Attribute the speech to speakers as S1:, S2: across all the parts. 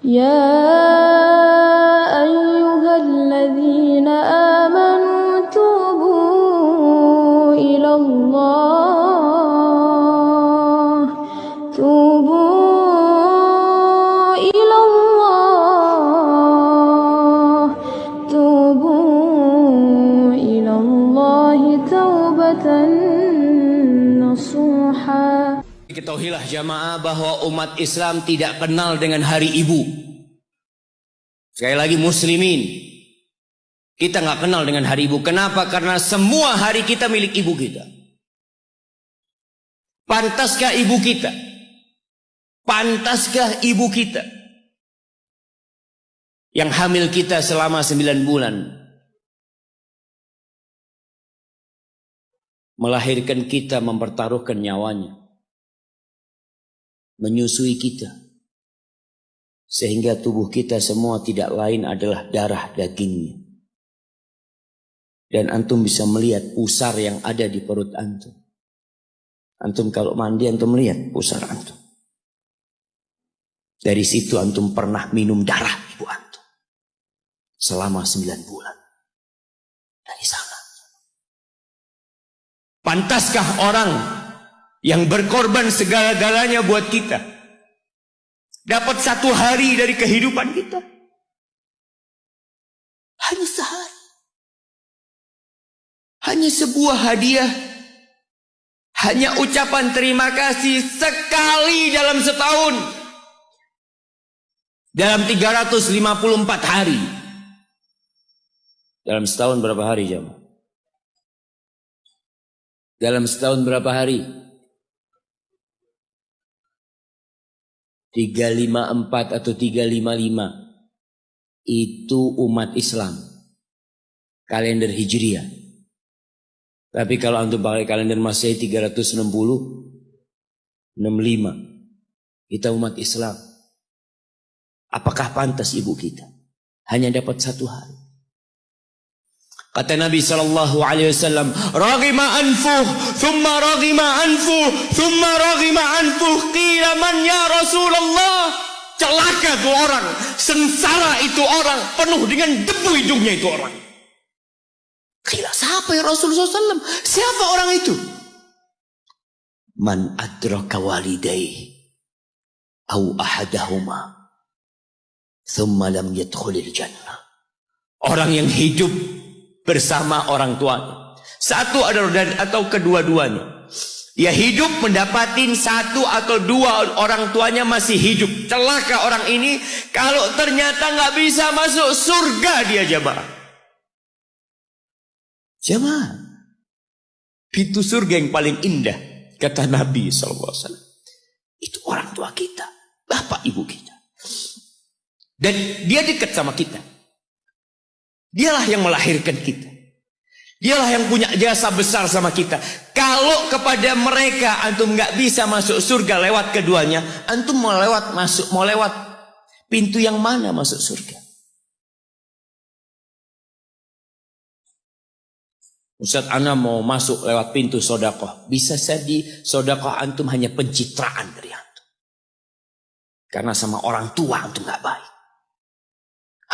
S1: يا أيها الذين آمنوا توبوا إلى الله توبوا إلى الله توبوا إلى الله توبة نصوحا.
S2: Ketahuilah jamaah bahwa umat Islam tidak kenal dengan hari ibu. Sekali lagi muslimin, kita nggak kenal dengan hari ibu. Kenapa? Karena semua hari kita milik ibu kita. Pantaskah ibu kita? Pantaskah ibu kita yang hamil kita selama 9 bulan, melahirkan kita, mempertaruhkan nyawanya, menyusui kita, sehingga tubuh kita semua tidak lain adalah darah dagingnya. Dan antum bisa melihat pusar yang ada di perut antum. Antum kalau mandi antum melihat pusar antum. Dari situ antum pernah minum darah ibu antum selama 9 bulan. Dari sana. Pantaskah orang yang berkorban segala-galanya buat kita dapat 1 hari dari kehidupan kita? Hanya sehari. Hanya sebuah hadiah. Hanya ucapan terima kasih sekali dalam setahun. Dalam 354 hari. Dalam setahun berapa hari jemaah? Dalam setahun berapa hari? 354 atau 355 itu umat Islam, kalender Hijriah. Tapi kalau antum pakai kalender Masehi 360 65, kita umat Islam. Apakah pantas ibu kita hanya dapat 1 hari? Kata Nabi SAW, "Raghima anfuh, thumma raghima anfuh, thumma raghima anfuh, qila man ya Rasulullah." Celaka itu orang, sengsara itu orang, penuh dengan debu hidungnya itu orang. Qila, siapa ya Rasulullah SAW? Siapa orang itu? Man adraka walidayhi au ahadahuma thumma lam yadkhulil jannah. Orang yang hidup bersama orang tuanya, satu atau kedua-duanya. Dia hidup mendapatin 1 atau 2 orang tuanya masih hidup. Celaka orang ini kalau ternyata nggak bisa masuk surga dia jamaah. Jamaah, pintu surga yang paling indah kata Nabi SAW itu orang tua kita, bapak ibu kita. Dan dia dekat sama kita. Dialah yang melahirkan kita. Dialah yang punya jasa besar sama kita. Kalau kepada mereka antum nggak bisa masuk surga lewat keduanya, antum mau lewat pintu yang mana masuk surga? Ustaz, ana mau masuk lewat pintu sodakoh. Bisa jadi sodakoh antum hanya pencitraan dari antum. Karena sama orang tua antum nggak baik.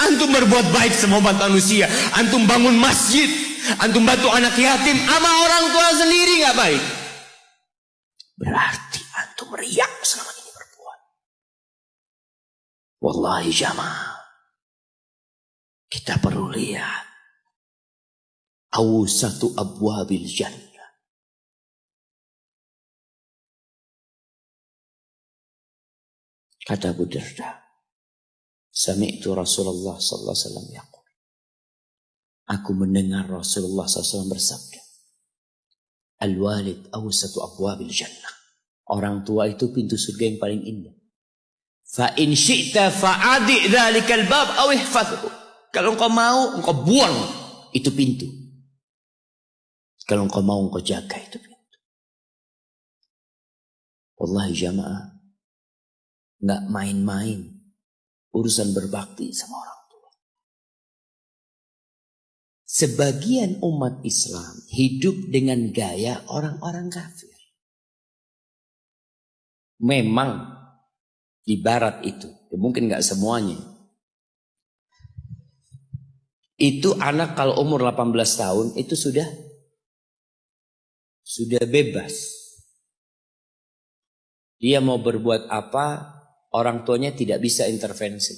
S2: Antum berbuat baik sama umat manusia, antum bangun masjid, antum bantu anak yatim, sama orang tua sendiri nggak baik. Berarti antum riak selama ini berbuat. Wallahi jamaah, kita perlu lihat awsatu abwabil jannah. Kata Abu Darda, sami'tu Rasulullah sallallahu alaihi wasallam yaqul. Aku mendengar Rasulullah SAW bersabda, al-walid awsatu abwabil jannah. Orang tua itu pintu surga yang paling indah. Fa in syi'ta fa'adi dzalikal bab aw ihfazhu. Kalau engkau mau, engkau buang itu pintu. Kalau engkau mau, engkau jaga itu pintu. Wallahi jamaah, enggak main-main urusan berbakti sama orang tua. Sebagian umat Islam hidup dengan gaya orang-orang kafir. Memang di barat itu Ya, mungkin nggak semuanya. Itu anak kalau umur 18 tahun itu sudah bebas. Dia mau berbuat apa, orang tuanya tidak bisa intervensi.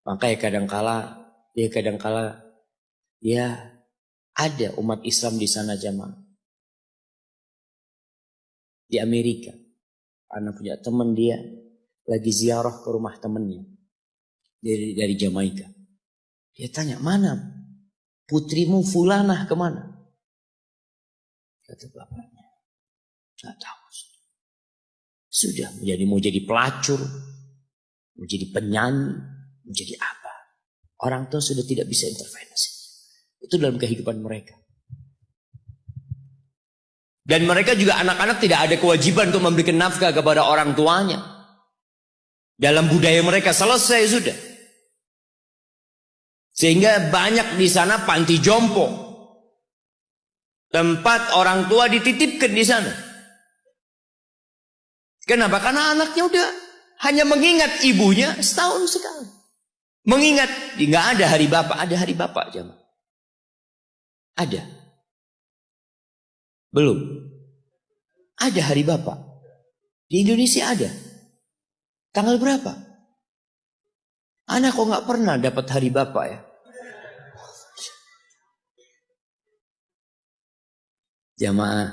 S2: Makanya kadangkala ya ada umat Islam di sana jamaah. Di Amerika, anak punya teman dia lagi ziarah ke rumah temannya dari Jamaika. Dia tanya, mana putrimu Fulanah kemana? Kata bapaknya, nggak tahu. Sudah mau jadi pelacur, mau jadi penyanyi, mau jadi apa? Orang tua sudah tidak bisa intervensi. Itu dalam kehidupan mereka. Dan mereka juga anak-anak tidak ada kewajiban untuk memberikan nafkah kepada orang tuanya. Dalam budaya mereka selesai sudah. Sehingga banyak di sana panti jompo. Tempat orang tua dititipkan di sana. Kenapa? Karena anaknya udah hanya mengingat ibunya setahun sekali. Mengingat, nggak ada hari bapak, ada hari bapak jemaah. Ada. Belum. Ada hari bapak. Di Indonesia ada. Tanggal berapa? Anak kok nggak pernah dapat hari bapak ya? Jamaah,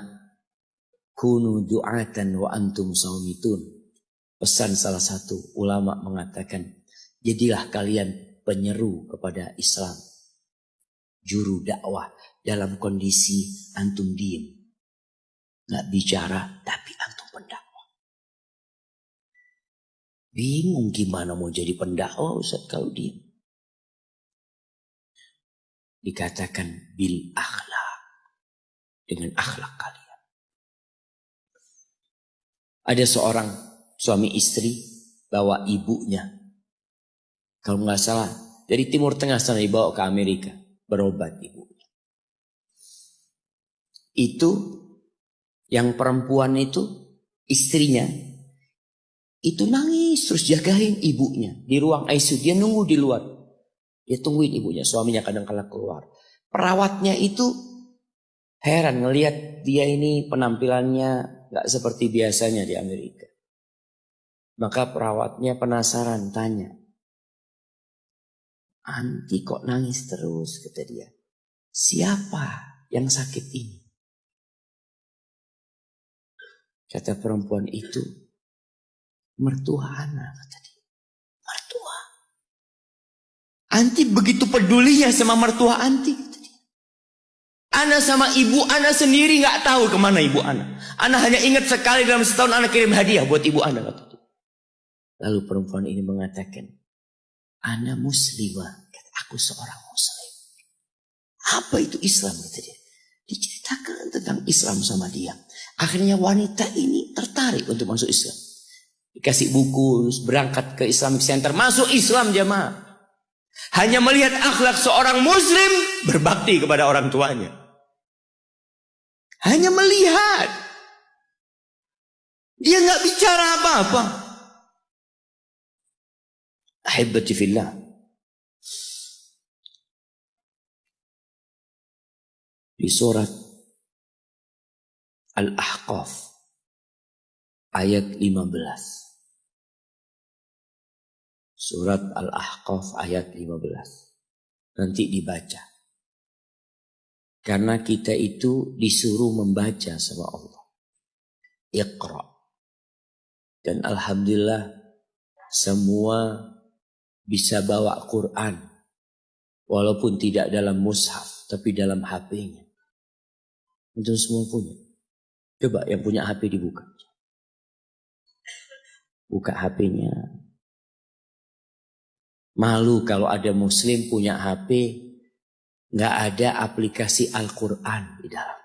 S2: kunu du'atan wa antum saumitun. Pesan salah satu ulama mengatakan, jadilah kalian penyeru kepada Islam. Juru dakwah dalam kondisi antum diem. Nggak bicara, tapi antum pendakwah. Bingung gimana mau jadi pendakwah Ustaz kalau diem. Dikatakan bil akhlak. Dengan akhlak kalian. Ada seorang suami istri bawa ibunya. Kalau nggak salah dari Timur Tengah sana dibawa ke Amerika. Berobat ibunya. Itu yang perempuan itu istrinya. Itu nangis terus jagain ibunya. Di ruang ICU dia nunggu di luar. Dia tungguin ibunya. Suaminya kadang-kala keluar. Perawatnya itu heran ngelihat dia ini penampilannya gak seperti biasanya di Amerika. Maka perawatnya penasaran tanya. Anti kok nangis terus kata dia. Siapa yang sakit ini? Kata perempuan itu. Mertua anak kata dia. Mertua. Anti begitu pedulinya sama mertua anti. Anak sama ibu anak sendiri gak tahu kemana ibu anak. Anak hanya ingat sekali dalam setahun anak kirim hadiah buat ibu anak. Lalu perempuan ini mengatakan, anak muslimah, aku seorang muslim. Apa itu Islam kata dia. Diceritakan tentang Islam sama dia. Akhirnya wanita ini tertarik untuk masuk Islam. Dikasih buku, berangkat ke Islamic Center, masuk Islam jamaah. Hanya melihat akhlak seorang muslim berbakti kepada orang tuanya. Hanya melihat. Dia nggak bicara apa-apa. Ahibati fillah. Di surat Al-Ahqaf ayat 15. Surat Al-Ahqaf ayat 15. Nanti dibaca. Karena kita itu disuruh membaca sama Allah. Iqra. Dan alhamdulillah semua bisa bawa Quran. Walaupun tidak dalam mushaf, tapi dalam HP-nya. Itu semua punya. Coba yang punya HP dibuka. Buka HP-nya. Malu kalau ada muslim punya HP, nggak ada aplikasi Al-Quran di dalam.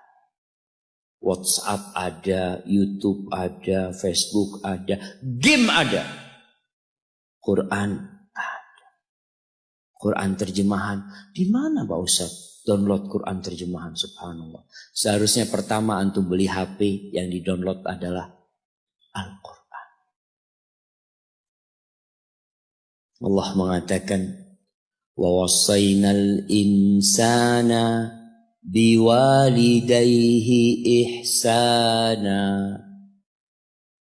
S2: WhatsApp ada, YouTube ada, Facebook ada, game ada. Quran ada. Quran terjemahan. Di mana Pak Ustaz download Quran terjemahan? Subhanallah. Seharusnya pertama antum beli HP yang di download adalah Al-Quran. Allah mengatakan, wa wassaynal insana biwalidayhi ihsana.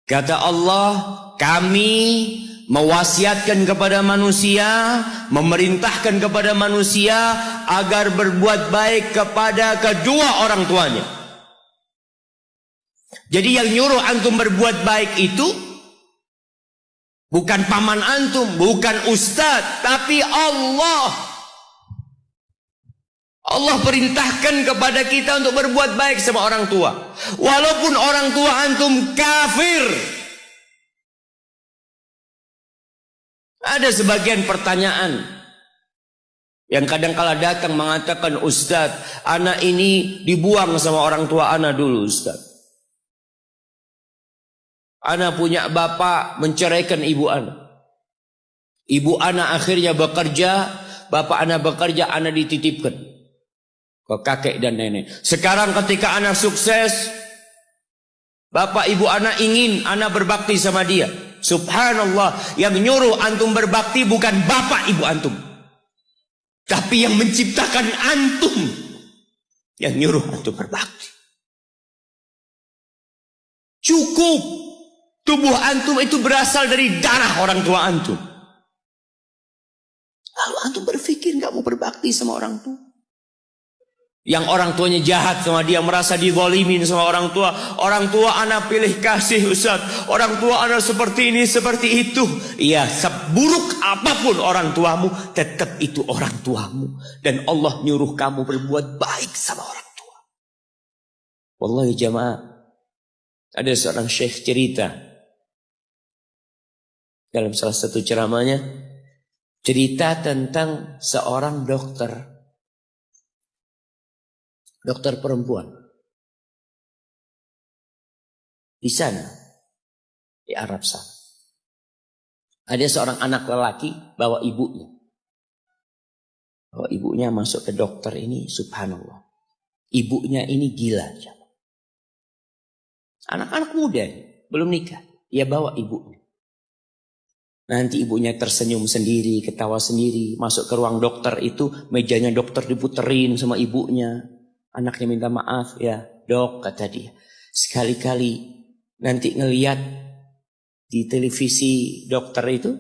S2: Kata Allah, kami mewasiatkan kepada manusia, memerintahkan kepada manusia agar berbuat baik kepada kedua orang tuanya. Jadi yang nyuruh antum berbuat baik itu bukan paman antum, bukan ustadz, tapi Allah. Allah perintahkan kepada kita untuk berbuat baik sama orang tua. Walaupun orang tua antum kafir. Ada sebagian pertanyaan yang kadang-kala datang mengatakan, Ustadz, anak ini dibuang sama orang tua anak dulu, Ustadz. Anak punya bapak menceraikan ibu anak. Ibu anak akhirnya bekerja, bapak anak bekerja, anak dititipkan ke kakek dan nenek. Sekarang ketika anak sukses, bapak ibu anak ingin anak berbakti sama dia. Subhanallah, yang nyuruh antum berbakti bukan bapak ibu antum, tapi yang menciptakan antum yang nyuruh antum berbakti. Cukup tubuh antum itu berasal dari darah orang tua antum. Lalu antum berpikir gak mau berbakti sama orang tua. Yang orang tuanya jahat sama dia, merasa dizalimin sama orang tua. Orang tua anak pilih kasih, Ustaz. Orang tua anak seperti ini, seperti itu. Iya, seburuk apapun orang tuamu, tetap itu orang tuamu. Dan Allah nyuruh kamu berbuat baik sama orang tua. Wallahi jamaah, ada seorang syekh cerita dalam salah satu ceramahnya, cerita tentang seorang dokter perempuan di sana, di Arab sana. Ada seorang anak lelaki bawa ibunya masuk ke dokter ini. Subhanallah, ibunya ini gila. Anak-anak muda belum nikah, dia bawa ibunya. Nanti ibunya tersenyum sendiri, ketawa sendiri. Masuk ke ruang dokter itu, mejanya dokter diputerin sama ibunya. Anaknya minta maaf, ya dok, kata dia. Sekali-kali nanti ngeliat di televisi dokter itu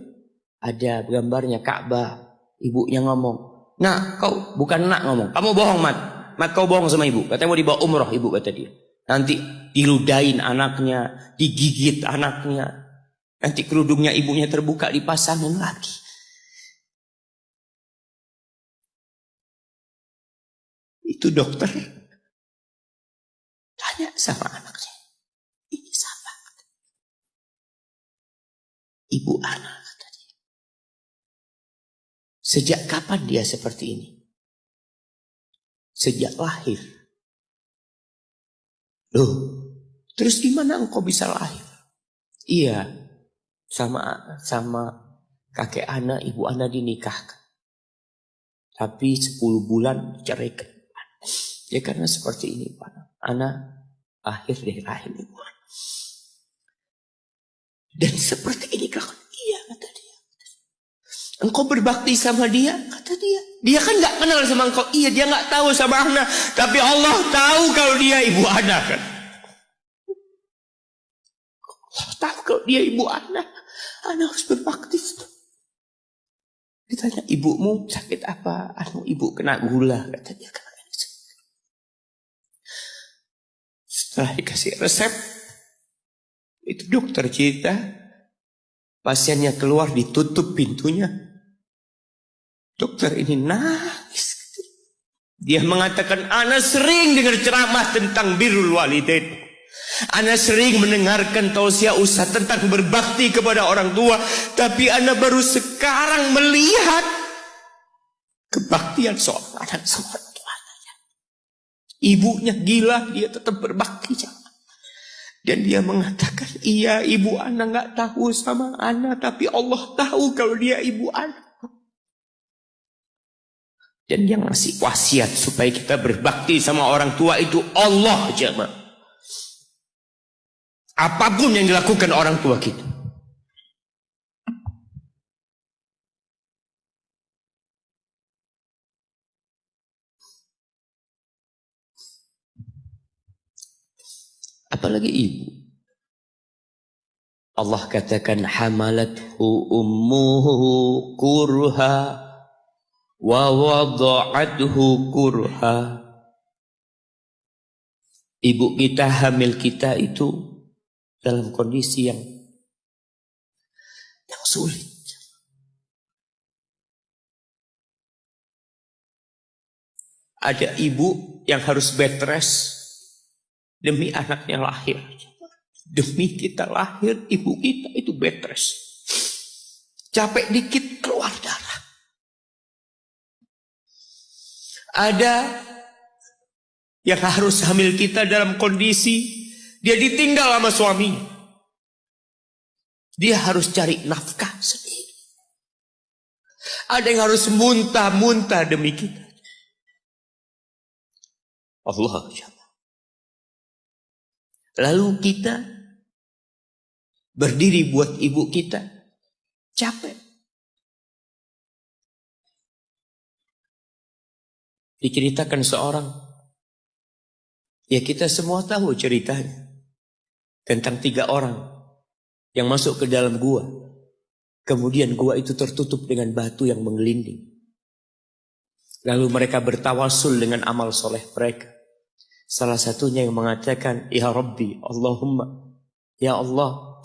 S2: ada gambarnya Ka'bah. Ibunya ngomong, nak kau bukan nak ngomong, kamu bohong mat kau bohong sama ibu. Katanya mau dibawa umroh ibu, kata dia. Nanti diludahin anaknya, digigit anaknya. Nanti kerudungnya ibunya terbuka, dipasangin lagi. Itu dokter tanya sama anaknya, ini siapa? Ibu anak, kata dia. Sejak kapan dia seperti ini? Sejak lahir. Loh, terus gimana engkau bisa lahir? Iya, sama kakek anak, ibu anak dinikahkan. Tapi 10 bulan diceraikan. Ya karena seperti ini, Pak. Anak lahir dari rahim ibu anak. Dan seperti ini kan? Iya, kata dia. Engkau berbakti sama dia, kata dia. Dia kan gak kenal sama engkau. Iya, dia gak tahu sama anak. Tapi Allah tahu kalau dia ibu anak kan. Allah tahu kalau dia ibu anak. Anak harus berbakti. Ditanya, ibumu sakit apa? Ibu kena gula, kata dia. Setelah dikasih resep, itu dokter cerita, pasiennya keluar, ditutup pintunya. Dokter ini nangis. Dia mengatakan, ana sering dengar ceramah tentang birrul walidain. Ana sering mendengarkan tausiah ustaz tentang berbakti kepada orang tua, tapi ana baru sekarang melihat kebaktian seorang anak sama orang tuanya. Ibunya gila, dia tetap berbakti. Dan dia mengatakan, iya ibu anak gak tahu sama anak, tapi Allah tahu kalau dia ibu anak. Dan yang ngasih wasiat supaya kita berbakti sama orang tua itu Allah, jemaah. Apapun yang dilakukan orang tua kita, Apalagi ibu. Allah katakan hamalathu ummuhu kurha wa wada'athu kurha. Ibu kita, hamil kita itu dalam kondisi yang sulit. Ada ibu yang harus bed rest demi anaknya lahir. Demi kita lahir, ibu kita itu bed rest. Capek dikit keluar darah. Ada yang harus hamil kita dalam kondisi dia ditinggal sama suaminya. Dia harus cari nafkah sendiri. Ada yang harus muntah-muntah demi kita. Allah. Lalu kita berdiri buat ibu kita, capek. Diceritakan seorang, ya kita semua tahu ceritanya, tentang 3 orang yang masuk ke dalam gua. Kemudian gua itu tertutup dengan batu yang menggelinding. Lalu mereka bertawasul dengan amal soleh mereka. Salah satunya yang mengatakan, Ya Rabbi, Allahumma, Ya Allah,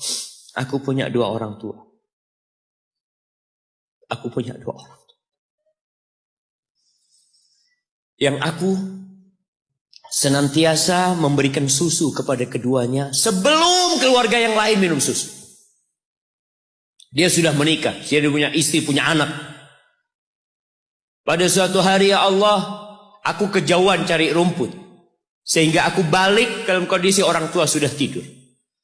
S2: aku punya 2 orang tua. Aku punya 2 orang tua. Yang aku senantiasa memberikan susu kepada keduanya sebelum keluarga yang lain minum susu. Dia sudah menikah, dia punya istri, punya anak. Pada suatu hari, ya Allah, aku kejauhan cari rumput. Sehingga aku balik dalam kondisi orang tua sudah tidur.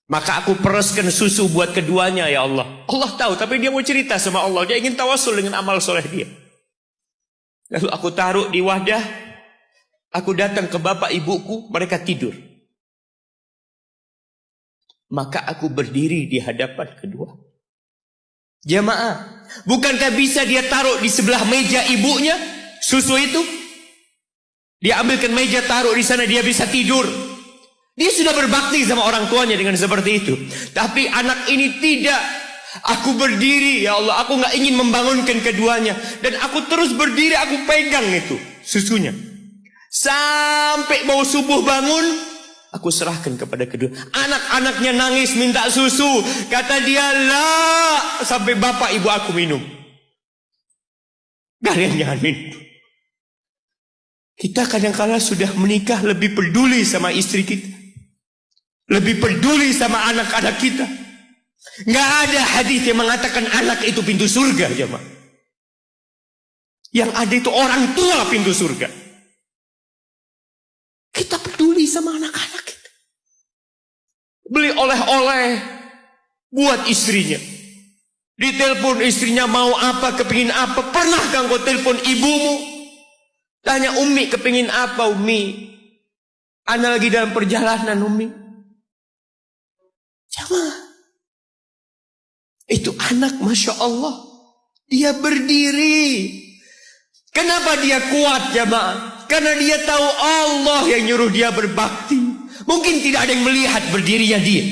S2: Maka aku pereskan susu buat keduanya, ya Allah. Allah tahu, tapi dia mau cerita sama Allah. Dia ingin tawasul dengan amal soleh dia. Lalu aku taruh di wadah. Aku datang ke bapak ibuku, mereka tidur. Maka aku berdiri di hadapan kedua. Jamaah, bukankah bisa dia taruh di sebelah meja ibunya susu itu? Dia ambilkan meja, taruh di sana, dia bisa tidur. Dia sudah berbakti sama orang tuanya dengan seperti itu. Tapi anak ini tidak. Aku berdiri, ya Allah, aku gak ingin membangunkan keduanya. Dan aku terus berdiri, aku pegang itu susunya. Sampai mau subuh bangun, aku serahkan kepada kedua. Anak-anaknya nangis minta susu. Kata dia, lah, sampai bapak ibu aku minum. Kalian jangan minum. Kita kadang-kala sudah menikah lebih peduli sama istri kita. Lebih peduli sama anak-anak kita. Nggak ada hadis yang mengatakan anak itu pintu surga, jemaah. Yang ada itu orang tua pintu surga. Kita peduli sama anak-anak kita. Beli oleh-oleh buat istrinya. Ditelepon istrinya mau apa, kepingin apa. Pernahkah engkau telepon ibumu? Tanya, Umi kepingin apa, Umi? Ana lagi dalam perjalanan, Umi. Jamaah. Itu anak, Masya Allah. Dia berdiri. Kenapa dia kuat, jamaah? Karena dia tahu Allah yang nyuruh dia berbakti. Mungkin tidak ada yang melihat berdirinya dia.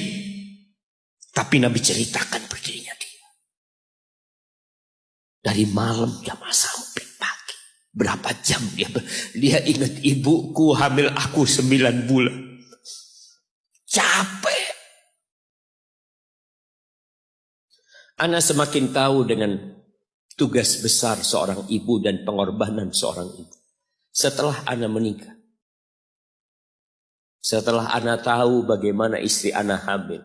S2: Tapi Nabi ceritakan berdirinya dia. Dari malam jamaah sampai pagi. Berapa jam dia ingat ibuku hamil aku 9 bulan. Capek. Ana semakin tahu dengan tugas besar seorang ibu dan pengorbanan seorang ibu. Setelah Ana menikah. Setelah Ana tahu bagaimana istri Ana hamil.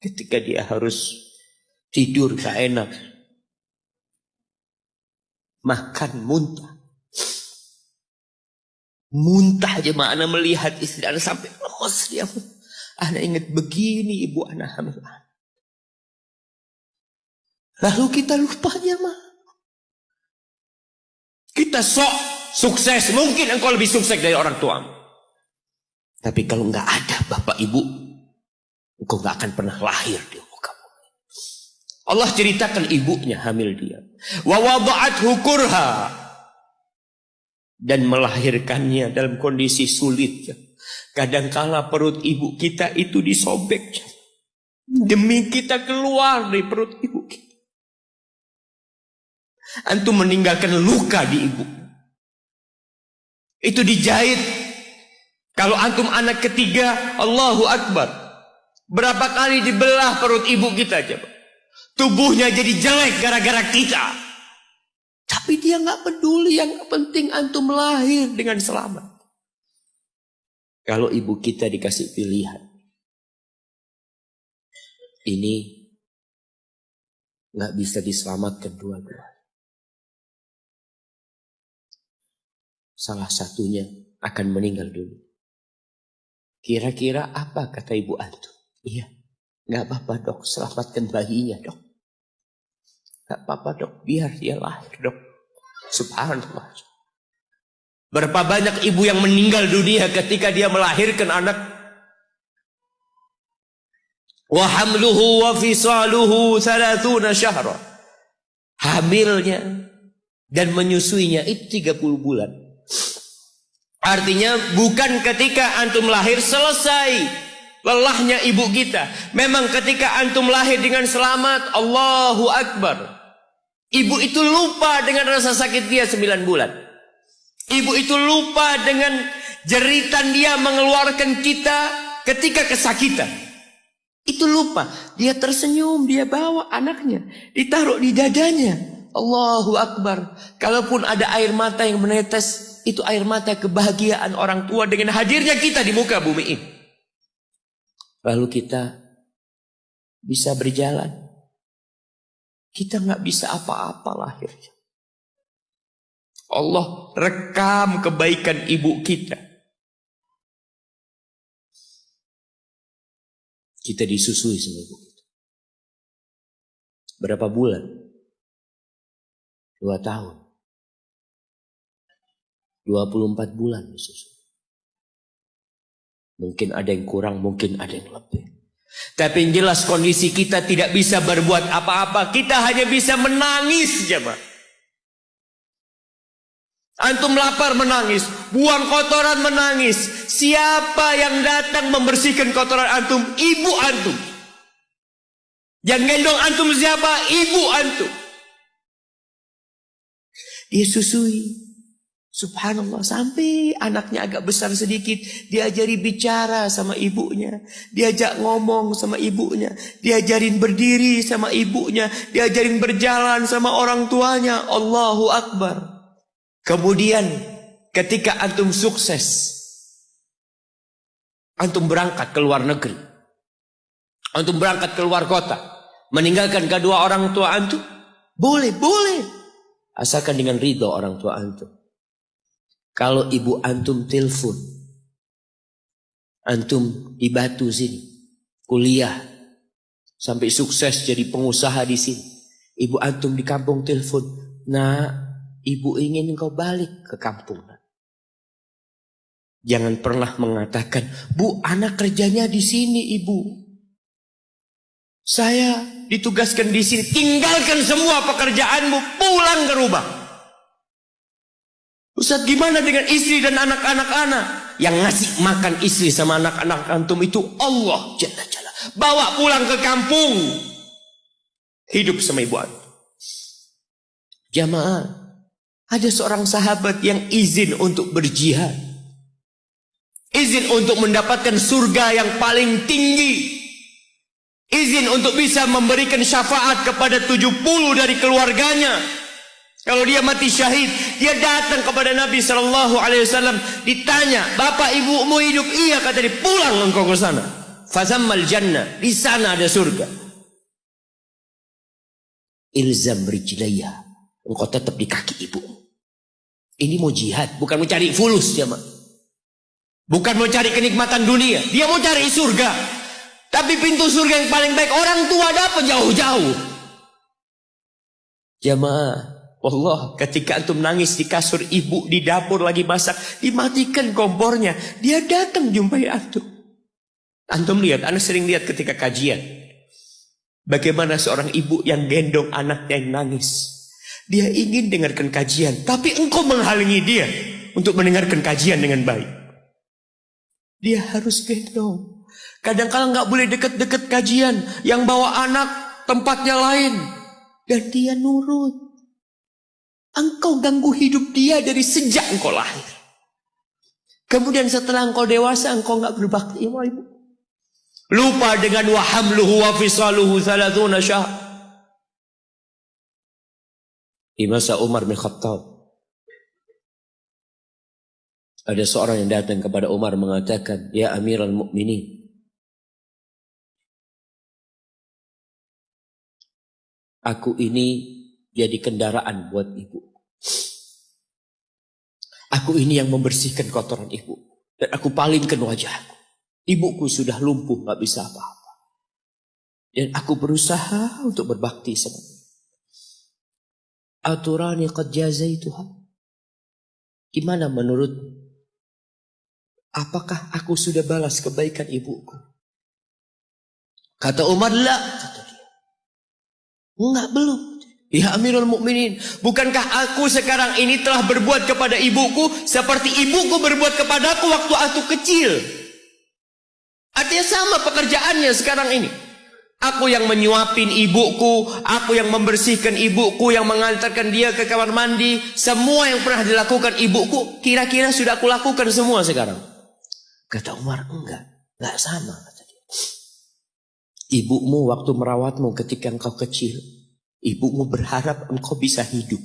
S2: Ketika dia harus tidur gak enak. Makan muntah. Muntah aja Ana melihat istri Ana sampai lemas dia. Ana ingat begini ibu Ana hamil. Lalu kita lupa jemaah. Kita sok sukses. Mungkin engkau lebih sukses dari orang tua. Tapi kalau nggak ada bapak ibu, engkau nggak akan pernah lahir di muka bumi. Allah ceritakan ibunya hamil dia. Wa wada'athu kurha. Dan melahirkannya dalam kondisi sulit. Kadangkala perut ibu kita itu disobek demi kita keluar dari perut ibu kita. Antum meninggalkan luka di ibu. Itu dijahit. Kalau antum anak ketiga, Allahu Akbar. Berapa kali dibelah perut ibu kita coba. Tubuhnya jadi jelek gara-gara kita. Tapi dia nggak peduli, yang penting antum lahir dengan selamat. Kalau ibu kita dikasih pilihan, ini nggak bisa diselamatkan dua-dua. Salah satunya akan meninggal dulu. Kira-kira apa kata ibu antum? Iya, nggak apa-apa dok, selamatkan bayinya dok. Nggak apa-apa dok, biar dia lahir dok. Subhanallah. Berapa banyak ibu yang meninggal dunia ketika dia melahirkan anak. Wa hamluhu wa fisaluhu 30 syahra. Hamilnya dan menyusuinya itu 30 bulan. Artinya bukan ketika antum lahir selesai lelahnya ibu kita. Memang ketika antum lahir dengan selamat, Allahu Akbar. Ibu itu lupa dengan rasa sakit dia 9 bulan. Ibu itu lupa dengan jeritan dia mengeluarkan kita ketika kesakitan. Itu lupa. Dia tersenyum, dia bawa anaknya, ditaruh di dadanya. Allahu Akbar. Kalaupun ada air mata yang menetes, itu air mata kebahagiaan orang tua dengan hadirnya kita di muka bumi ini. Lalu kita bisa berjalan. Kita nggak bisa apa-apa lahirnya. Allah rekam kebaikan ibu kita. Kita disusui sama ibu kita. Berapa bulan? 2 tahun. 24 bulan disusui. Mungkin ada yang kurang, mungkin ada yang lebih. Tapi yang jelas kondisi kita tidak bisa berbuat apa-apa. Kita hanya bisa menangis jemaah. Antum lapar menangis, buang kotoran menangis. Siapa yang datang membersihkan kotoran antum? Ibu antum. Yang gendong antum siapa? Ibu antum. Dia susui. Subhanallah, sampai anaknya agak besar sedikit, diajari bicara sama ibunya, diajak ngomong sama ibunya, diajarin berdiri sama ibunya, diajarin berjalan sama orang tuanya. Allahu Akbar. Kemudian ketika antum sukses, antum berangkat ke luar negeri, antum berangkat ke luar kota, meninggalkan kedua orang tua antum, boleh, asalkan dengan ridho orang tua antum. Kalau ibu antum telepon, antum di Batu sini, kuliah, sampai sukses jadi pengusaha di sini. Ibu antum di kampung telepon, nah ibu ingin engkau balik ke kampung. Jangan pernah mengatakan, bu anak kerjanya di sini ibu. Saya ditugaskan di sini, tinggalkan semua pekerjaanmu, pulang ke rumah. Ustaz, gimana dengan istri dan anak-anak? Yang ngasih makan istri sama anak-anak antum itu Allah Jalla Jalla. Bawa pulang ke kampung. Hidup sama ibu antum. Jamaah, ada seorang sahabat yang izin untuk berjihad. Izin untuk mendapatkan surga yang paling tinggi. Izin untuk bisa memberikan syafaat kepada 70 dari keluarganya. Kalau dia mati syahid, dia datang kepada Nabi SAW, ditanya, bapak ibumu hidup? Iya, kata dia, pulang engkau ke sana. Fazammal jannah, di sana ada surga. Ilzam rijlaya, engkau tetap di kaki ibu. Ini mau jihad, bukan mau cari fulus jemaah. Bukan mau cari kenikmatan dunia, dia mau cari surga. Tapi pintu surga yang paling baik orang tua dapat jauh-jauh. Jemaah, Allah, ketika antum nangis di kasur ibu, di dapur lagi masak, dimatikan kompornya, dia datang jumpai antum. Antum lihat, anak sering lihat ketika kajian, bagaimana seorang ibu yang gendong anaknya yang nangis. Dia ingin dengarkan kajian, tapi engkau menghalangi dia untuk mendengarkan kajian dengan baik. Dia harus gendong. Kadang-kadang nggak boleh deket-deket kajian. Yang bawa anak tempatnya lain. Dan dia nurut. Engkau ganggu hidup dia dari sejak engkau lahir. Kemudian setelah engkau dewasa, engkau nggak berbakti sama ibu. Lupa dengan wa hamluhu wa fisaluhu 30 syahr. Di masa Umar bin Khattab, ada seorang yang datang kepada Umar mengatakan, ya Amirul Mukminin, aku ini jadi kendaraan buat ibu. Aku ini yang membersihkan kotoran ibu. Dan aku palingkan wajahku. Ibuku sudah lumpuh, gak bisa apa-apa. Dan aku berusaha untuk berbakti sama dia. Aturani qad jazaituha. Gimana menurut? Apakah aku sudah balas kebaikan ibuku? Kata Umar, la. Kata dia. Enggak, belum. Ya Amirul Mukminin, bukankah aku sekarang ini telah berbuat kepada ibuku seperti ibuku berbuat kepadaku waktu aku kecil? Artinya sama pekerjaannya sekarang ini. Aku yang menyuapin ibuku, aku yang membersihkan ibuku, yang mengantarkan dia ke kamar mandi. Semua yang pernah dilakukan ibuku, kira-kira sudah aku lakukan semua sekarang. Kata Umar, enggak sama. Kata dia. Ibumu waktu merawatmu ketika engkau kecil, ibumu berharap engkau bisa hidup.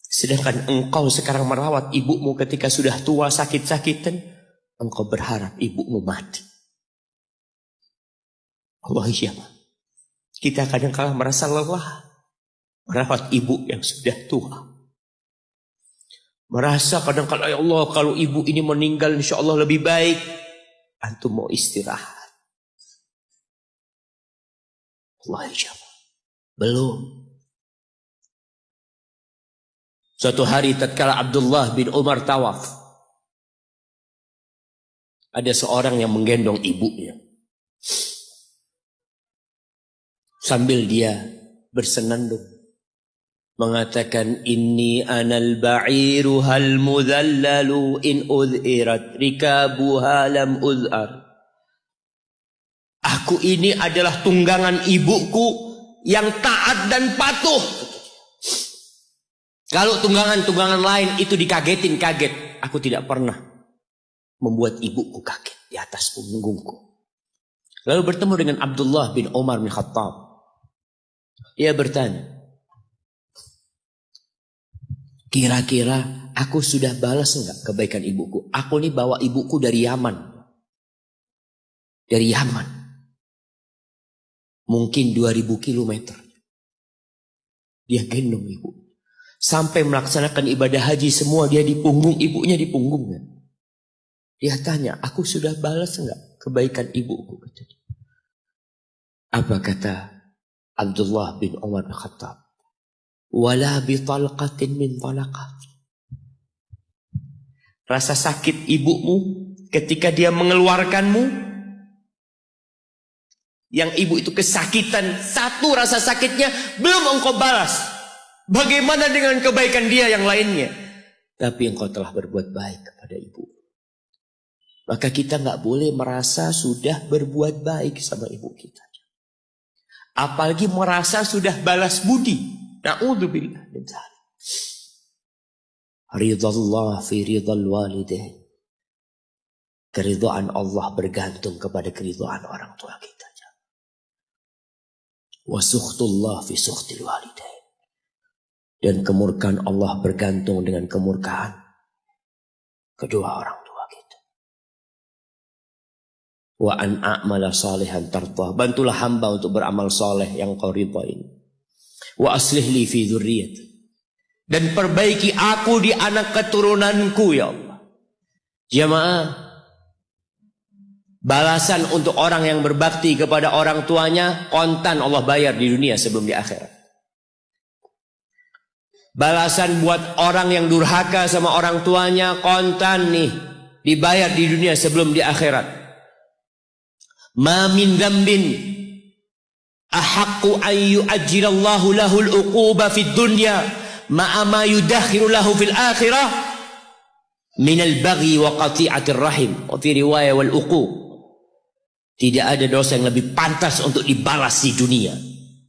S2: Sedangkan engkau sekarang merawat ibumu ketika sudah tua sakit-sakitan, engkau berharap ibumu mati. Allah, iya. Kita kadang-kadang merasa lelah merawat ibu yang sudah tua. Merasa kadang-kadang, ya Allah, kalau ibu ini meninggal insya Allah lebih baik. Antum mau istirahat. Allah, iya. Belum. Suatu hari tatkala Abdullah bin Umar tawaf, ada seorang yang menggendong ibunya. Sambil dia bersenandung mengatakan, inni anal ba'iru hal mudhallalu in udhirat rikabuha lam udhar. Aku ini adalah tunggangan ibuku yang taat dan patuh. Kalau tunggangan-tunggangan lain itu dikagetin, kaget. Aku tidak pernah membuat ibuku kaget di atas punggungku. Lalu bertemu dengan Abdullah bin Umar bin Khattab. Ia bertanya, kira-kira aku sudah balas enggak kebaikan ibuku? Aku ini bawa ibuku dari Yaman. Dari Yaman. Mungkin 2000 kilometer. Dia gendong ibu. Sampai melaksanakan ibadah haji semua dia di punggung, ibunya di punggungnya. Dia tanya, aku sudah balas enggak kebaikan ibuku? Apa kata Abdullah bin Umar bin Khattab? Wala bi talqatin min talaqat. Rasa sakit ibumu ketika dia mengeluarkanmu, yang ibu itu kesakitan, satu rasa sakitnya belum engkau balas. Bagaimana dengan kebaikan dia yang lainnya? Tapi engkau telah berbuat baik kepada ibu. Maka kita nggak boleh merasa sudah berbuat baik sama ibu kita. Apalagi merasa sudah balas budi. Na'udzubillah min dzalik. Ridallah fi ridal walidain. Keridhaan Allah bergantung kepada keridhaan orang tua kita. Wa sukhtullah fi sukhtil walidain. Dan kemurkaan Allah bergantung dengan kemurkaan kedua orang tua kita. Wa an a'mala salihan tardah. Bantulah hamba untuk beramal saleh yang kau ridai. Wa aslih li fi dzurriyyati. Dan perbaiki aku di anak keturunanku ya Allah. Jamaah, balasan untuk orang yang berbakti kepada orang tuanya kontan Allah bayar di dunia sebelum di akhirat. Balasan buat orang yang durhaka sama orang tuanya kontan nih dibayar di dunia sebelum di akhirat. Ma min dzambin ahaqqu an yu'ajjilallahu lahul uquba fid dunya ma'a ma yudakhiru lahu fil akhirah minal baghi wa qati'atir rahim, wa fi riwayah wal uquq. Tidak ada dosa yang lebih pantas untuk dibalas di dunia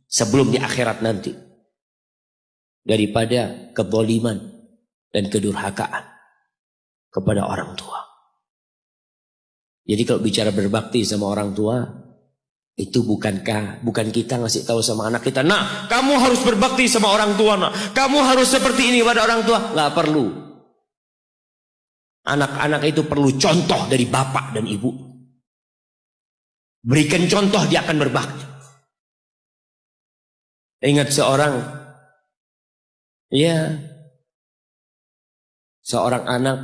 S2: sebelum di akhirat nanti daripada kezaliman dan kedurhakaan kepada orang tua. Jadi kalau bicara berbakti sama orang tua, itu bukan kita ngasih tahu sama anak kita, nah kamu harus berbakti sama orang tua, nah kamu harus seperti ini pada orang tua. Nggak perlu. Anak-anak itu perlu contoh dari bapak dan ibu. Berikan contoh, dia akan berbakti. Ingat seorang anak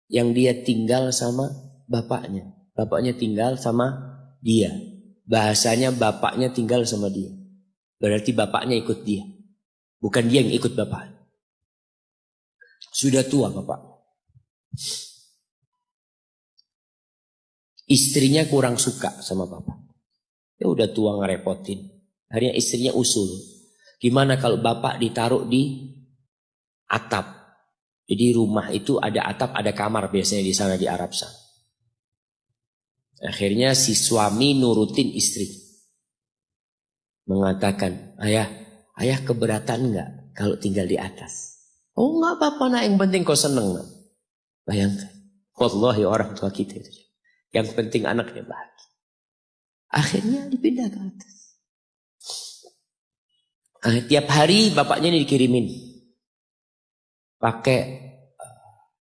S2: yang dia tinggal sama bapaknya. Bapaknya tinggal sama dia. Bahasanya bapaknya tinggal sama dia. Berarti bapaknya ikut dia. Bukan dia yang ikut bapak. Sudah tua bapak. Istrinya kurang suka sama bapak. Ya udah tua ngerepotin. Akhirnya istrinya usul. Gimana kalau bapak ditaruh di atap? Jadi rumah itu ada atap, ada kamar biasanya di sana di Arab sana. Akhirnya si suami nurutin istri. Mengatakan, ayah keberatan enggak kalau tinggal di atas? Oh enggak apa-apa nak, yang penting kau seneng nak. Bayangkan. Wallahi orang tua kita itu. Yang penting anaknya bahagia. Akhirnya dipindah ke atas. Tiap hari bapaknya ini dikirimin. Pakai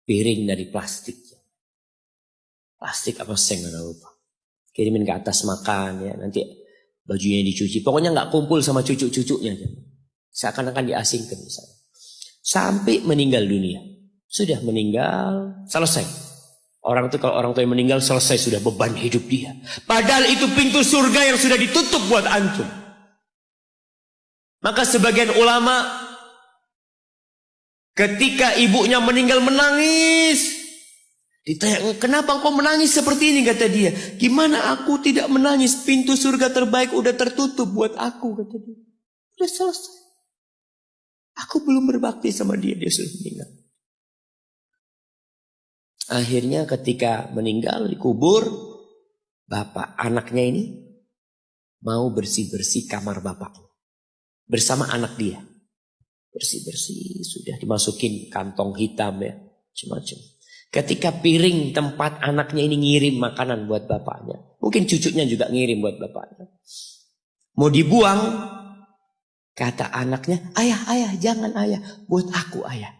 S2: piring dari plastik. Plastik apa seng nggak lupa. Kirimin ke atas makan ya. Nanti bajunya dicuci. Pokoknya nggak kumpul sama cucu-cucunya. Seakan-akan diasingkan di sana. Sampai meninggal dunia. Sudah meninggal, selesai. Orang itu kalau orang tua yang meninggal selesai, sudah beban hidup dia. Padahal itu pintu surga yang sudah ditutup buat antum. Maka sebagian ulama ketika ibunya meninggal menangis. Ditanya, kenapa kau menangis seperti ini, kata dia. Gimana aku tidak menangis, pintu surga terbaik udah tertutup buat aku, kata dia. Sudah selesai. Aku belum berbakti sama dia sudah meninggal. Akhirnya ketika meninggal dikubur, bapak anaknya ini mau bersih-bersih kamar bapaknya bersama anak dia. Bersih-bersih, sudah dimasukin kantong hitam ya, macam-macam. Ketika piring tempat anaknya ini ngirim makanan buat bapaknya, mungkin cucunya juga ngirim buat bapaknya, mau dibuang, kata anaknya, ayah jangan ayah, buat aku ayah.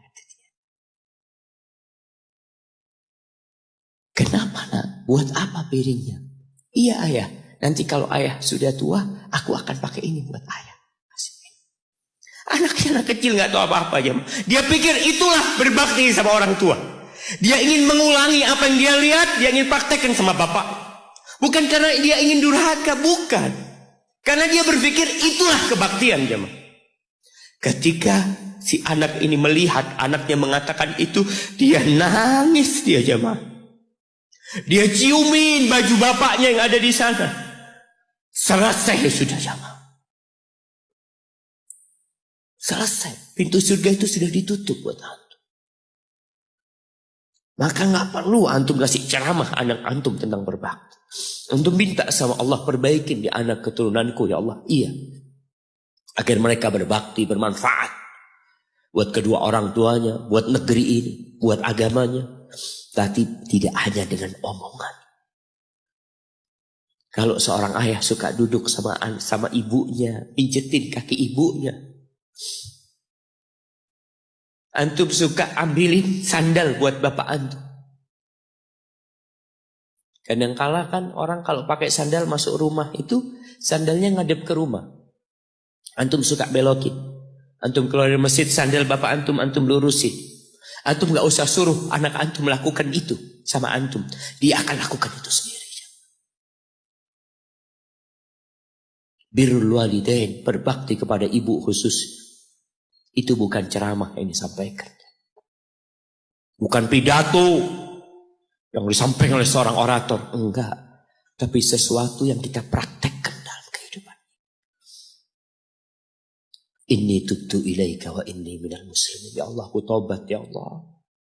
S2: Kenapa nak? Buat apa piringnya? Iya ayah, nanti kalau ayah sudah tua, aku akan pakai ini buat ayah. Anaknya anak kecil nggak tahu apa-apa aja. Dia pikir itulah berbakti sama orang tua. Dia ingin mengulangi apa yang dia lihat, dia ingin praktekkan sama bapak. Bukan karena dia ingin durhaka, bukan. Karena dia berpikir itulah kebaktian jemaah. Ketika si anak ini melihat anaknya mengatakan itu, dia nangis dia jemaah. Dia ciumin baju bapaknya yang ada di sana. Selesai sudah jamaah. Selesai. Pintu surga itu sudah ditutup buat antum. Maka nggak perlu antum kasih ceramah anak antum tentang berbakti. Antum minta sama Allah, perbaikin di anak keturunanku ya Allah. Iya. Agar mereka berbakti, bermanfaat. Buat kedua orang tuanya, buat negeri ini, buat agamanya. Tapi tidak hanya dengan omongan. Kalau seorang ayah suka duduk sama ibunya, pijetin kaki ibunya. Antum suka ambilin sandal buat bapak antum. Kadang-kala kan orang kalau pakai sandal masuk rumah itu sandalnya ngadep ke rumah. Antum suka belokin. Antum keluar dari masjid, sandal bapak antum lurusin. Antum gak usah suruh anak antum melakukan itu sama antum. Dia akan lakukan itu sendiri. Birrul walidain, berbakti kepada ibu khusus. Itu bukan ceramah yang disampaikan. Bukan pidato yang disampaikan oleh seorang orator. Enggak. Tapi sesuatu yang kita praktekkan dalam kehidupan. Inni tubtu ilaika wa inni minal muslimin. Ya Allah, aku taubat ya Allah.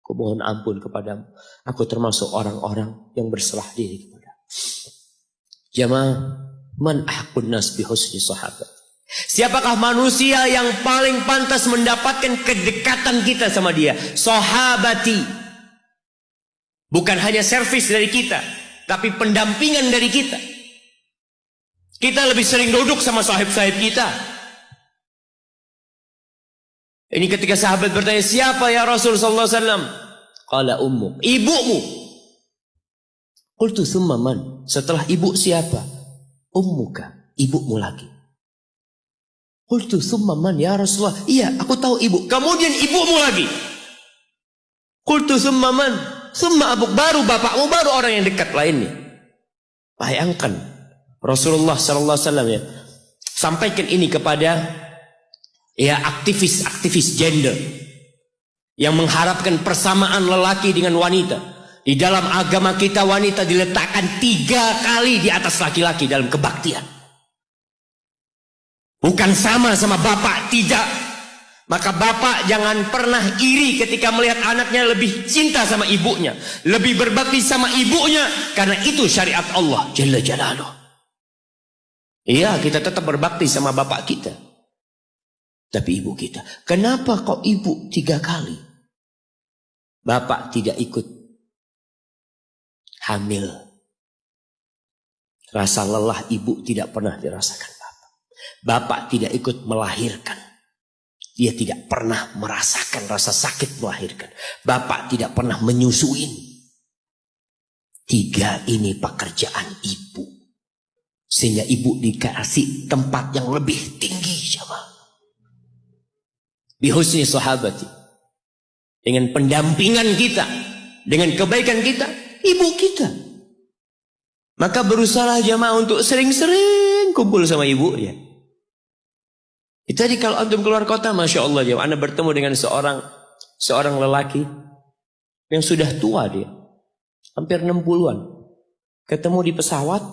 S2: Aku mohon ampun kepadamu. Aku termasuk orang-orang yang berserah diri kepadamu. Jamaah, man ahqun nas bi husni sahabat. Siapakah manusia yang paling pantas mendapatkan kedekatan kita sama dia? Sahabati. Bukan hanya servis dari kita, tapi pendampingan dari kita. Kita lebih sering duduk sama sahib-sahib kita. Ini ketika sahabat bertanya, siapa ya Rasul sallallahu alaihi wasallam? Qala ummuk, ibumu. Qultu thumma man? Setelah ibu siapa? Ummuka, ibumu lagi. Qultu thumma man ya Rasulullah? Iya, aku tahu ibu. Kemudian ibumu lagi. Qultu thumma man? Thumma abuk, baru bapakmu, baru orang yang dekat lainnya. Bayangkan Rasulullah sallallahu alaihi wasallam ya, sampaikan ini kepada ya aktivis gender yang mengharapkan persamaan lelaki dengan wanita. Di dalam agama kita wanita diletakkan 3 kali di atas laki-laki dalam kebaktian. Bukan sama bapak, tidak. Maka bapak jangan pernah iri ketika melihat anaknya lebih cinta sama ibunya, lebih berbakti sama ibunya, karena itu syariat Allah Jalla Jalaluh. Iya, kita tetap berbakti sama bapak kita. Tapi ibu kita, kenapa kok ibu 3 kali? Bapak tidak ikut hamil. Rasa lelah ibu tidak pernah dirasakan bapak. Bapak tidak ikut melahirkan. Dia tidak pernah merasakan rasa sakit melahirkan. Bapak tidak pernah menyusuin. 3 ini pekerjaan ibu. Sehingga ibu dikasih tempat yang lebih tinggi, jamaah. Bihusni sahabati, dengan pendampingan kita, dengan kebaikan kita, ibu kita. Maka berusaha jamaah untuk sering-sering kumpul sama ibu ya. Itu tadi kalau antum keluar kota, masya Allah jamaah, anda bertemu dengan seorang lelaki yang sudah tua dia, hampir 60-an, ketemu di pesawat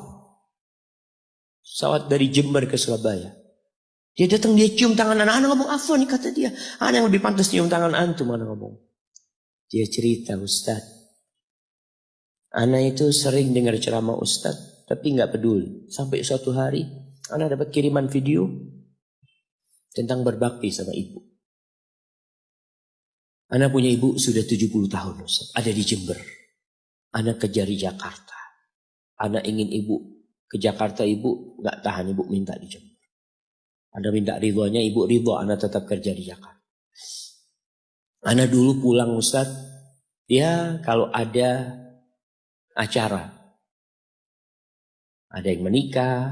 S2: dari Jember ke Surabaya. Dia datang, dia cium tangan anak ngomong, afwan kata dia. Anak yang lebih pantas cium tangan antum, anak ngomong. Dia cerita, Ustaz. Anak itu sering dengar ceramah Ustaz, tapi nggak peduli. Sampai suatu hari, anak dapat kiriman video tentang berbakti sama ibu. Anak punya ibu sudah 70 tahun, Ustaz. Ada di Jember. Anak kejar di Jakarta. Anak ingin ibu ke Jakarta, ibu nggak tahan, ibu minta di Jember. Anda minta ridhonya, ibu ridho, anak tetap kerja di Jakarta. Anak dulu pulang Ustaz, ya kalau ada acara, ada yang menikah,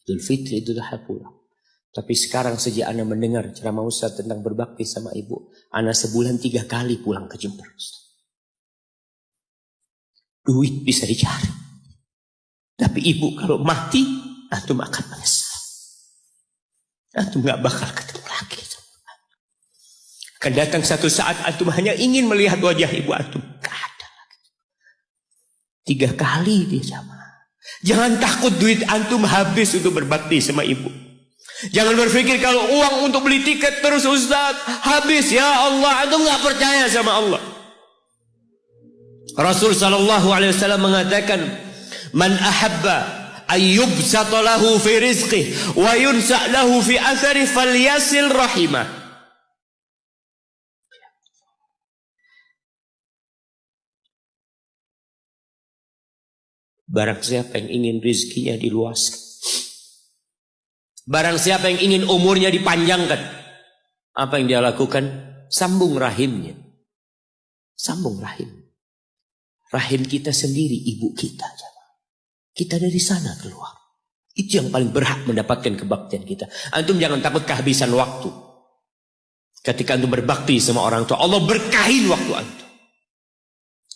S2: Idul Fitri, Idul Adha pulang. Tapi sekarang sejak anak mendengar ceramah Ustaz tentang berbakti sama ibu, anak sebulan 3 kali pulang ke Jember Ustaz. Duit bisa dicari, tapi ibu kalau mati, antum akan menyesal. Antum gak bakal ketemu lagi. Akan datang satu saat antum hanya ingin melihat wajah ibu antum. Gak ada lagi. 3 kali dia jamaah. Jangan takut duit antum habis untuk berbakti sama ibu. Jangan berpikir kalau uang untuk beli tiket terus Ustaz habis. Ya Allah, antum gak percaya sama Allah. Rasul SAW mengatakan, man ahabba ayyubsata lahu fi rizqih wa yunsa' lahu fi athari falyasil rahimah. Barang siapa yang ingin rizkinya diluaskan, barang siapa yang ingin umurnya dipanjangkan, apa yang dia lakukan? Sambung rahimnya. Sambung rahim. Rahim kita sendiri, ibu kita. Kita dari sana keluar. Itu yang paling berhak mendapatkan kebaktian kita. Antum jangan takut kehabisan waktu. Ketika antum berbakti sama orang tua, Allah berkahin waktu antum.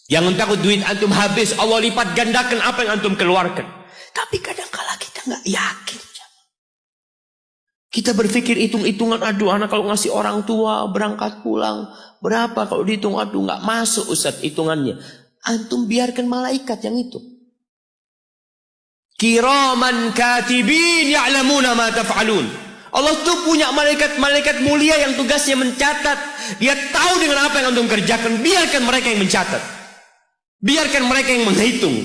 S2: Jangan takut duit antum habis, Allah lipat gandakan apa yang antum keluarkan. Tapi kadang-kala kita nggak yakin. Kita berpikir hitung-hitungan, aduh anak kalau ngasih orang tua berangkat pulang berapa, kalau dihitung aduh nggak masuk Ustaz hitungannya. Antum biarkan malaikat yang hitung. Kiraman katibin ya'lamuna ma taf'alun. Allah tuh punya malaikat mulia yang tugasnya mencatat. Dia tahu dengan apa yang antum kerjakan. Biarkan mereka yang mencatat. Biarkan mereka yang menghitung.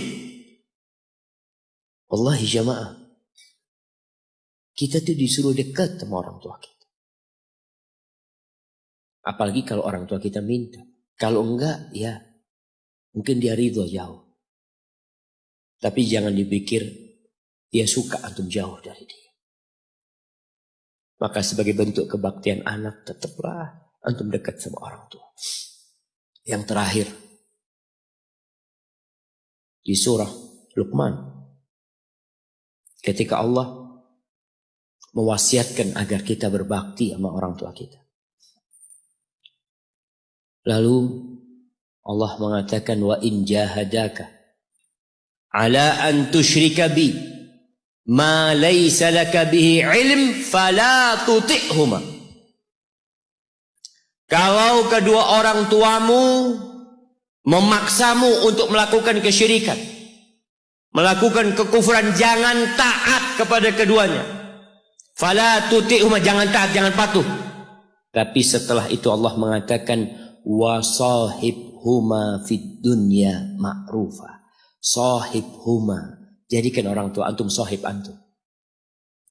S2: Wallahi jamaah, kita tuh disuruh dekat sama orang tua kita. Apalagi kalau orang tua kita minta. Kalau enggak, ya mungkin dia ridho jauh. Tapi jangan dipikir dia suka antum jauh dari dia. Maka sebagai bentuk kebaktian anak, tetaplah antum dekat sama orang tua. Yang terakhir, di surah Luqman, ketika Allah mewasiatkan agar kita berbakti sama orang tua kita. Lalu Allah mengatakan, wa in jahadaka ala an tusyrika bi ma laysa laka bihi ilm fala tuti'huma. Kalau kedua orang tuamu memaksamu untuk melakukan kesyirikan, melakukan kekufuran, jangan taat kepada keduanya. Fala tuti'huma, jangan taat, jangan patuh. Tapi setelah itu Allah mengatakan, wa sahibhuma fid dunya ma'rufa. Sahibhuma, jadikan orang tua antum sahib antum.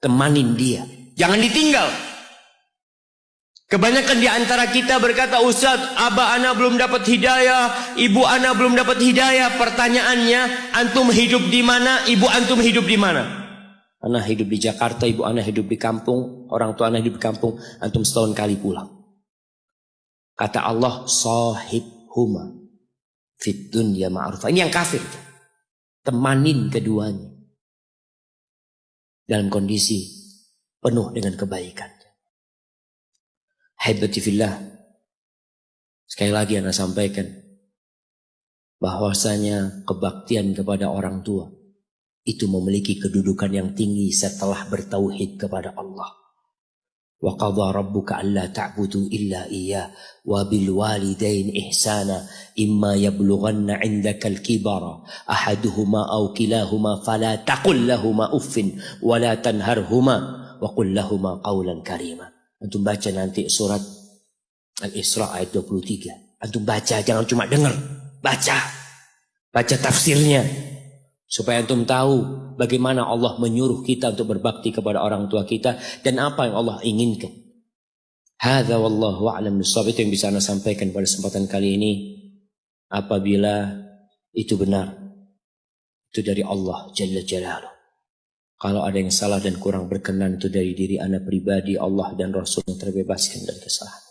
S2: Temanin dia, jangan ditinggal. Kebanyakan di antara kita berkata, Ustaz, abah ana belum dapat hidayah, ibu ana belum dapat hidayah. Pertanyaannya, antum hidup di mana, ibu antum hidup di mana? Ana hidup di Jakarta, ibu ana hidup di kampung, orang tua ana hidup di kampung, antum setahun kali pulang. Kata Allah, sahibhuma fid dunya ma'rufa. Ini yang kafir. Temanin keduanya dalam kondisi penuh dengan kebaikan. Haibati fillah, sekali lagi ana sampaikan bahwasanya kebaktian kepada orang tua itu memiliki kedudukan yang tinggi setelah bertauhid kepada Allah. Wa qadha rabbuka alla ta'budu illa iyyah wa bil walidain ihsana imma yablughanna 'indaka al-kibara ahaduhuma aw kilahuma fala taqul lahumā uffin wa la tanharhuma wa qul lahumā qawlan karīma. Antum baca nanti surat Al-Isra ayat 23. Antum baca, jangan cuma dengar, baca tafsirnya supaya antum tahu bagaimana Allah menyuruh kita untuk berbakti kepada orang tua kita dan apa yang Allah inginkan. Hadza wallahu a'lam bissawab. Itu yang bisa Anda sampaikan pada kesempatan kali ini. Apabila itu benar, itu dari Allah Jalla Jalaluh. Kalau ada yang salah dan kurang berkenan, itu dari diri Anda pribadi. Allah dan Rasul yang terbebaskan dari kesalahan.